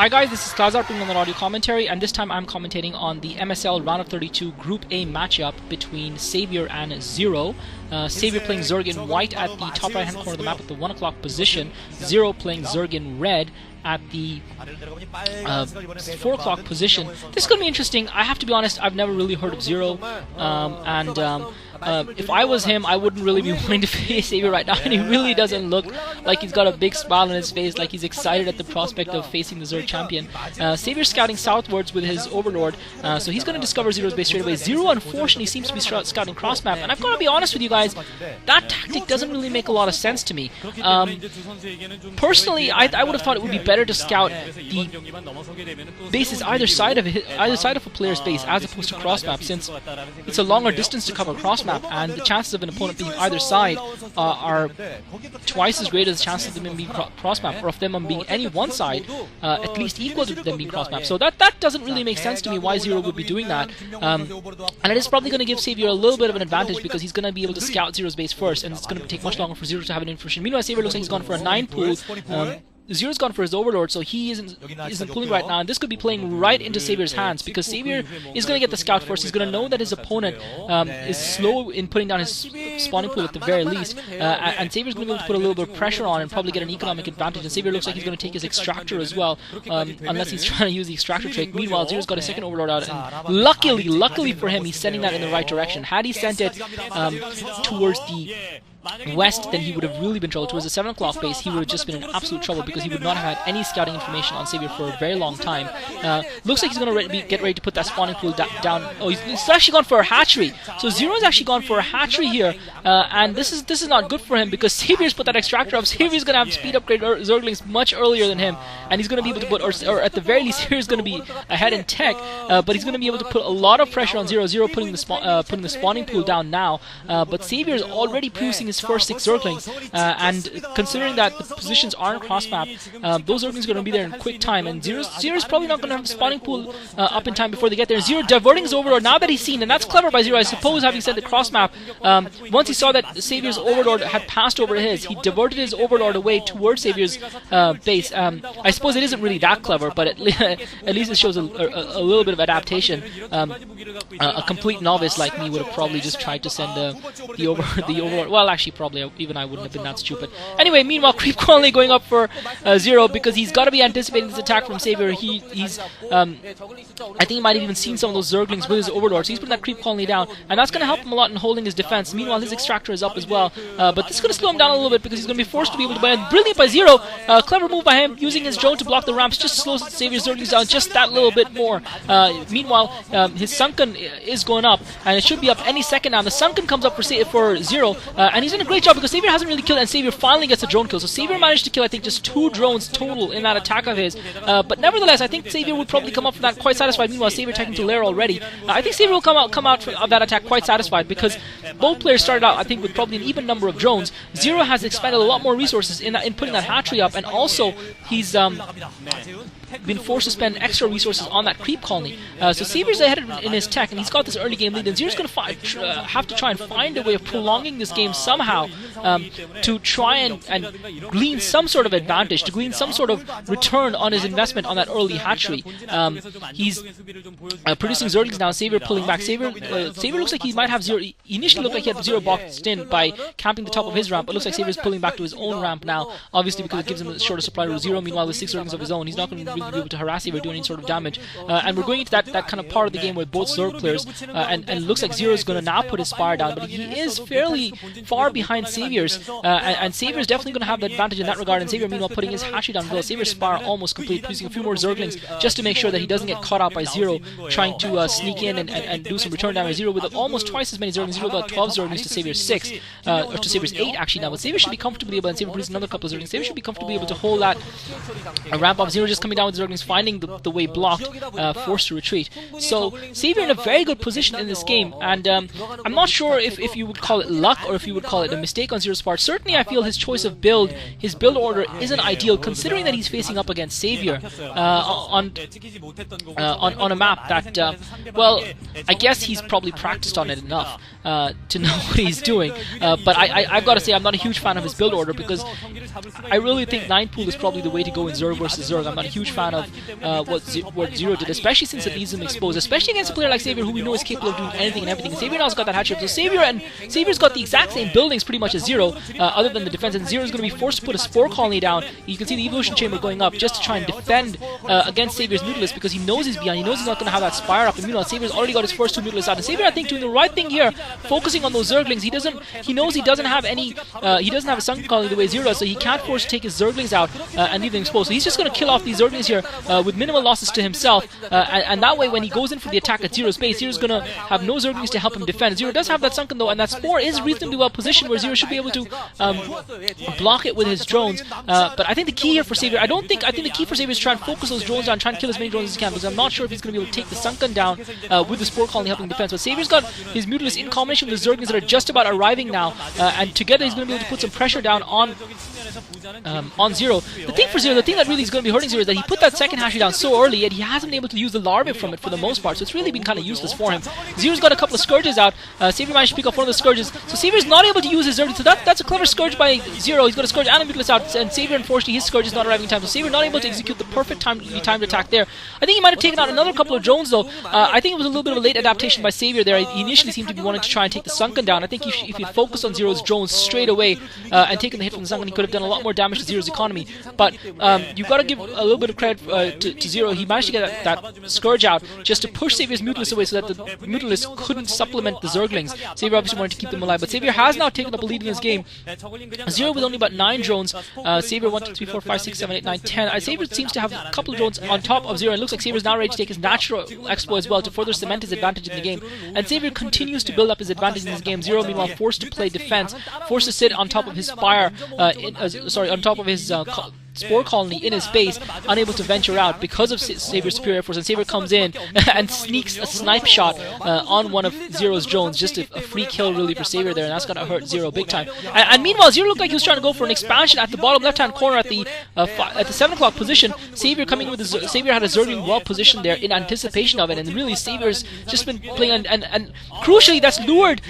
Hi guys, this is Klazart on the audio commentary, and this time I'm commentating on the MSL round of 32 Group A matchup between Savior and Zero. Savior playing Zerg in white at the top right hand corner of the map at the 1 o'clock position. Zero playing Zerg in red at the 4 o'clock position. This is going to be interesting. I have to be honest, I've never really heard of Zero, if I was him, I wouldn't really be wanting to face Savior right now, and he really doesn't look like he's got a big smile on his face, like he's excited at the prospect of facing the Zerg champion. Savior's scouting southwards with his Overlord, so he's going to discover Zero's base straight away. Zero, unfortunately, seems to be scouting cross map, and I've got to be honest with you guys, that tactic doesn't really make a lot of sense to me. Personally, I would have thought it would be better to scout the bases either side of a player's base as opposed to cross map, since it's a longer distance to cover cross map, and the chances of an opponent being either side are twice as great as the chances of them being cross map, or of them being any one side, at least equal to them being cross map. So that doesn't really make sense to me why Zero would be doing that, and it is probably going to give Savior a little bit of an advantage because he's going to be able to scout Zero's base first, and it's going to take much longer for Zero to have an information. Meanwhile, Savior looks like he's gone for a 9 pool. Zero's gone for his Overlord, so he isn't pulling right now, and this could be playing right into Savior's hands, because Savior is going to get the scout first. He's going to know that his opponent is slow in putting down his spawning pool at the very least, and Savior's going to be able to put a little bit of pressure on and probably get an economic advantage, and Savior looks like he's going to take his Extractor as well, unless he's trying to use the Extractor trick. Meanwhile, Zero's got a second Overlord out, and luckily for him, he's sending that in the right direction. Had he sent it towards the west, then he would have really been trouble. Towards the 7 o'clock base, he would have just been in absolute trouble, because he would not have had any scouting information on Savior for a very long time. Looks like he's going to get ready to put that spawning pool down. Oh, he's actually gone for a hatchery. So Zero's actually gone for a hatchery here, and this is not good for him, because Savior's put that Extractor up. Savior's going to have speed upgrade Zerglings much earlier than him, and he's going to be able to put, or at the very least, Savior's going to be ahead in tech, but he's going to be able to put a lot of pressure on Zero. Zero putting the spawning pool down now, but Savior's already producing his first 6 Zerglings, and considering that the positions aren't cross map, those Zerglings are going to be there in quick time, and Zero's probably not going to have the spawning pool up in time before they get there. Zero diverting his Overlord now that he's seen, and that's clever by Zero, I suppose, having said the cross map. Once he saw that Savior's Overlord had passed over his, he diverted his Overlord away towards Savior's base. I suppose it isn't really that clever, but at least it shows a little bit of adaptation. A complete novice like me would have probably just tried to send the Overlord. Well, actually, probably even I wouldn't have been that stupid. Anyway, meanwhile, Creep Colony going up for Zero, because he's got to be anticipating this attack from Savior. He's I think he might have even seen some of those Zerglings with his Overlord, so he's putting that Creep Colony down, and that's going to help him a lot in holding his defense. Meanwhile, his Extractor is up as well, but this is going to slow him down a little bit, because he's going to be forced to be able to buy it. Brilliant by Zero, clever move by him, using his drone to block the ramps, just slows Savior's Zerglings down just that little bit more. Meanwhile, his Sunken is going up, and it should be up any second now. The Sunken comes up for Zero, and he's done a great job, because Savior hasn't really killed, and Savior finally gets a drone kill. So Savior managed to kill, I think, just 2 drones total in that attack of his. But nevertheless, I think Savior would probably come up from that quite satisfied. Meanwhile, Savior taking to lair already. I think Savior will come out of that attack quite satisfied, because both players started out, I think, with probably an even number of drones. Zero has expended a lot more resources in putting that hatchery up, and also he's been forced to spend extra resources on that Creep Colony. So Savior's ahead in his tech, and he's got this early game lead, and Zero's going to have to try and find a way of prolonging this game somehow, to try and glean some sort of advantage, to glean some sort of return on his investment on that early hatchery. He's producing Zerglings now, Savior pulling back. Savior looks like he might have Zero. He initially looked like he had Zero boxed in by camping the top of his ramp, but looks like Savior's pulling back to his own ramp now, obviously because it gives him a shorter supply to Zero. Meanwhile, with 6 Zerglings of his own, he's not going to really be able to harass Savior or do any sort of damage. And we're going into that kind of part of the game where both Zerg players, and it looks like Zero's going to now put his Spire down, but he is fairly far behind Savior's, and Savior's definitely going to have the advantage in that regard, and Savior meanwhile putting his hatchery down well. Savior's Spire almost complete, producing a few more Zerglings just to make sure that he doesn't get caught out by Zero trying to sneak in and do some return damage. Zero with almost twice as many Zerglings. Zero got 12 Zerglings to Savior's 6, or to Savior's 8 actually now, but Savior should be comfortably able, and Savior produced another couple of Zerglings. Savior should be comfortably able to hold that ramp up. Zero just coming down with Zerglings, finding the way blocked, forced to retreat. So Savior in a very good position in this game, and I'm not sure if you would call it luck or if you would call it a mistake on Zero's part. Certainly I feel his choice of build, his build order isn't ideal, considering that he's facing up against Savior on a map that, well, I guess he's probably practiced on it enough to know what he's doing. But I've got to say, I'm not a huge fan of his build order, because I really think 9 pool is probably the way to go in Zerg versus Zerg. I'm not a huge fan of what Zero did, especially since it leaves him exposed, especially against a player like Savior, who we know is capable of doing anything and everything. Savior now's got that hatchet, so Savior's got the exact same buildings pretty much as Zero, other than the defense, and Zero's going to be forced to put a Spore Colony down. You can see the Evolution Chamber going up just to try and defend against Savior's Mutalisk, because he knows he's behind, he knows he's not going to have that Spire up, and meanwhile Savior's already got his first 2 Mutalisks out, and Savior, I think, doing the right thing here, focusing on those Zerglings. He knows he doesn't have any, he doesn't have a Sunken Colony the way Zero does, so he can't force to take his Zerglings out and leave them exposed. So he's just going to kill off these Zerglings here with minimal losses to himself, and that way when he goes in for the attack at Zero's base, Zero's going to have no Zerglings to help him defend. Zero does have that Sunken though, and that Spore is reasonably well positioned where Zero should be able to block it with his drones. But I think the key here for Savior, I think the key for Savior is try and focus those drones down, try and kill as many drones as he can, because I'm not sure if he's going to be able to take the Sunken down with the Spore Colony helping defense. But Savior's got his Mutalisk in combination with the Zerglings that are just about arriving now, and together he's going to be able to put some pressure down on Zero. The thing for Zero, the thing that really is going to be hurting Zero is that he put that second hatchery down so early, yet he hasn't been able to use the larvae from it for the most part, so it's really been kind of useless for him. Zero's got a couple of Scourges out. Savior managed to pick up one of the Scourges, so Savior's not able to use his Zerglings, so that's a clever Scourge by Zero. He's got a Scourge and a Mutalisk out, and Savior, unfortunately, his Scourge is not arriving in time, so Savior not able to execute the perfect timed attack there. I think he might have taken out another couple of drones though. I think it was a little bit of a late adaptation by Savior there. He initially seemed to be wanting to try and take the Sunken down. I think if he focused on Zero's drones straight away and taken the hit from the Sunken, he could have done a lot more damage to Zero's economy. But you've got to give a little bit of credit to Zero. He managed to get that Scourge out just to push Savior's Mutalisk away so that the Mutalisk couldn't supplement the Zerglings. Savior obviously wanted to keep them alive, but Savior has now taken up a lead in this game. Zero with only about 9 drones. Savior 1, 2, 3, 4, 5, 6, 7, 8, 9, 10. Savior seems to have a couple of drones on top of Zero, and it looks like Savior's now ready to take his natural exploit as well to further cement his advantage in the game. And Savior continues to build up his advantage in this game. Zero, meanwhile, forced to play defense, forced to sit on top of his Spire, on top of his Spore Colony in his base, unable to venture out because of Savior's superior force, and Savior comes in and sneaks a snipe shot on one of Zero's drones, just a free kill really for Savior there, and that's gonna hurt Zero big time. And meanwhile, Zero looked like he was trying to go for an expansion at the bottom left-hand corner at the 7 o'clock position. Savior coming in with Savior had a Zergling well positioned there in anticipation of it, and really Savior's just been playing, and crucially that's lured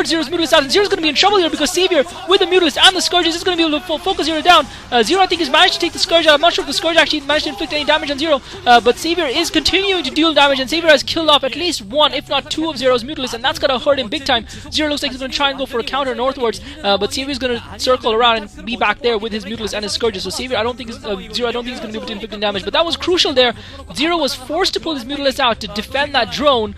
Zero's Mutalisk out, and Zero's gonna be in trouble here because Savior with the Mutalisk and the Scourges is gonna be able to focus Zero down. Zero, I think, is managed to take the Scourge out. I'm not sure if the Scourge actually managed to inflict any damage on Zero, but Savior is continuing to deal damage, and Savior has killed off at least 1, if not 2 of Zero's Mutalisks, and that's going to hurt him big time. Zero looks like he's going to try and go for a counter northwards, but Saviour's going to circle around and be back there with his Mutalisk and his Scourges, so Savior, Zero, I don't think he's going to be able to inflict any damage, but that was crucial there. Zero was forced to pull his Mutalisk out to defend that drone.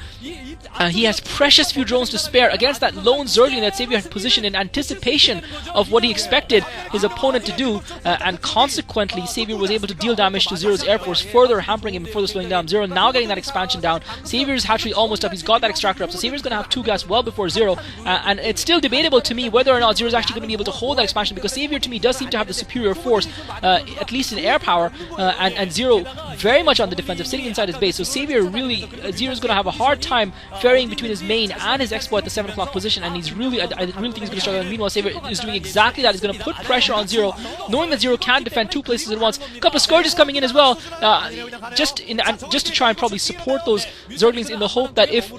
He has precious few drones to spare against that lone Zergling that Savior had positioned in anticipation of what he expected his opponent to do, and consequently Savior was able to deal damage to Zero's Air Force, further hampering him, further slowing down. Zero now getting that expansion down. Savior's hatchery almost up. He's got that extractor up, so Savior's going to have 2 gas well before Zero, and it's still debatable to me whether or not Zero's actually going to be able to hold that expansion, because Savior to me does seem to have the superior force, at least in air power, and Zero very much on the defensive, sitting inside his base. So Savior really, Zero's going to have a hard time ferrying between his main and his exploit at the 7 o'clock position, and he's really, I really think he's going to struggle. And meanwhile, Savior is doing exactly that. He's going to put pressure on Zero, knowing that Zero can defend 2 places at once. A couple of Scourges coming in as well, just to try and probably support those Zerglings, in the hope that if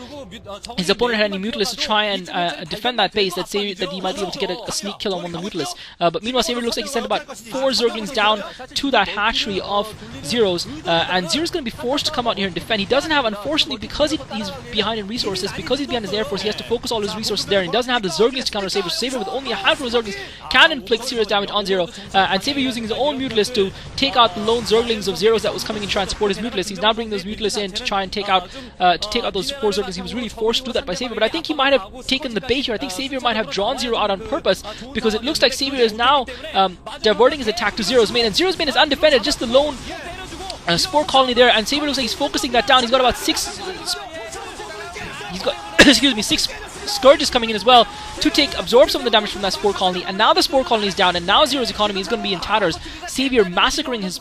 his opponent had any Mutalisks to try and defend that base, that he might be able to get a sneak kill on one of the Mutalisks. But meanwhile, Savior looks like he sent about 4 Zerglings down to that hatchery of Zero's, and Zero's going to be forced to come out here and defend. He doesn't have, unfortunately, because he's behind in resources, because he's behind his Air Force, he has to focus all his resources there, and he doesn't have the Zerglings to counter Savior. So Savior, with only a handful of Zerglings, can inflict serious damage on Zero, and Savior using his own Mutalisk to take out the lone Zerglings of Zero's that was coming in to try and support his Mutalisk. He's now bringing those Mutalisks in to try and take out those 4 Zerglings. He was really forced to do that by Savior, but I think he might have taken the bait here. I think Savior might have drawn Zero out on purpose, because it looks like Savior is now diverting his attack to Zero's main, and Zero's main is undefended, just the lone Spore Colony there, and Savior looks like he's focusing that down. He's got about 6 6 Scourges coming in as well to absorb some of the damage from that Spore Colony, and now the Spore Colony is down, and now Zero's economy is going to be in tatters. Savior massacring his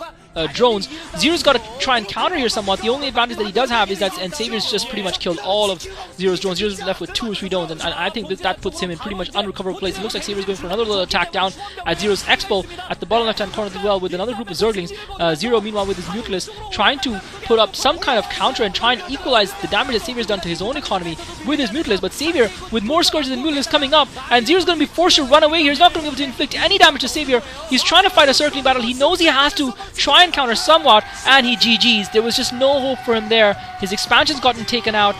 drones. Zero's got to try and counter here somewhat. The only advantage that he does have is that, and Savior's just pretty much killed all of Zero's drones. Zero's left with 2 or 3 drones, and I think that puts him in pretty much unrecoverable place. It looks like Savior's going for another little attack down at Zero's Expo at the bottom left-hand corner as well, with another group of Zerglings. Zero, meanwhile, with his Mutalisk, trying to put up some kind of counter and try and equalize the damage that Xavier's done to his own economy with his Mutalisk. But Xavier, with more scourges than Mutalisk coming up, and Zero's going to be forced to run away here. He's not going to be able to inflict any damage to Xavier. He's trying to fight a circling battle. He knows he has to try and counter somewhat, and he GG's. There was just no hope for him there. His expansion's gotten taken out.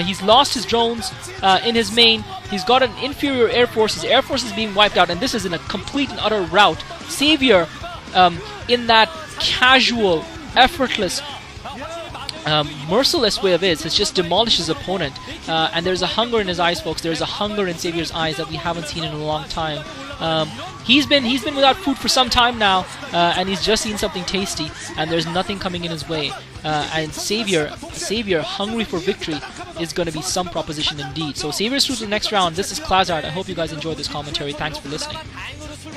He's lost his drones in his main. He's got an inferior air force. His air force is being wiped out, and this is in a complete and utter rout. Xavier, in that casual, effortless, merciless way of his, has just demolished his opponent. And there's a hunger in his eyes, folks. There's a hunger in Xavier's eyes that we haven't seen in a long time. He's been without food for some time now, and he's just seen something tasty, and there's nothing coming in his way. And Xavier, hungry for victory, is going to be some proposition indeed. So Xavier's through to the next round. This is Klazart. I hope you guys enjoyed this commentary. Thanks for listening.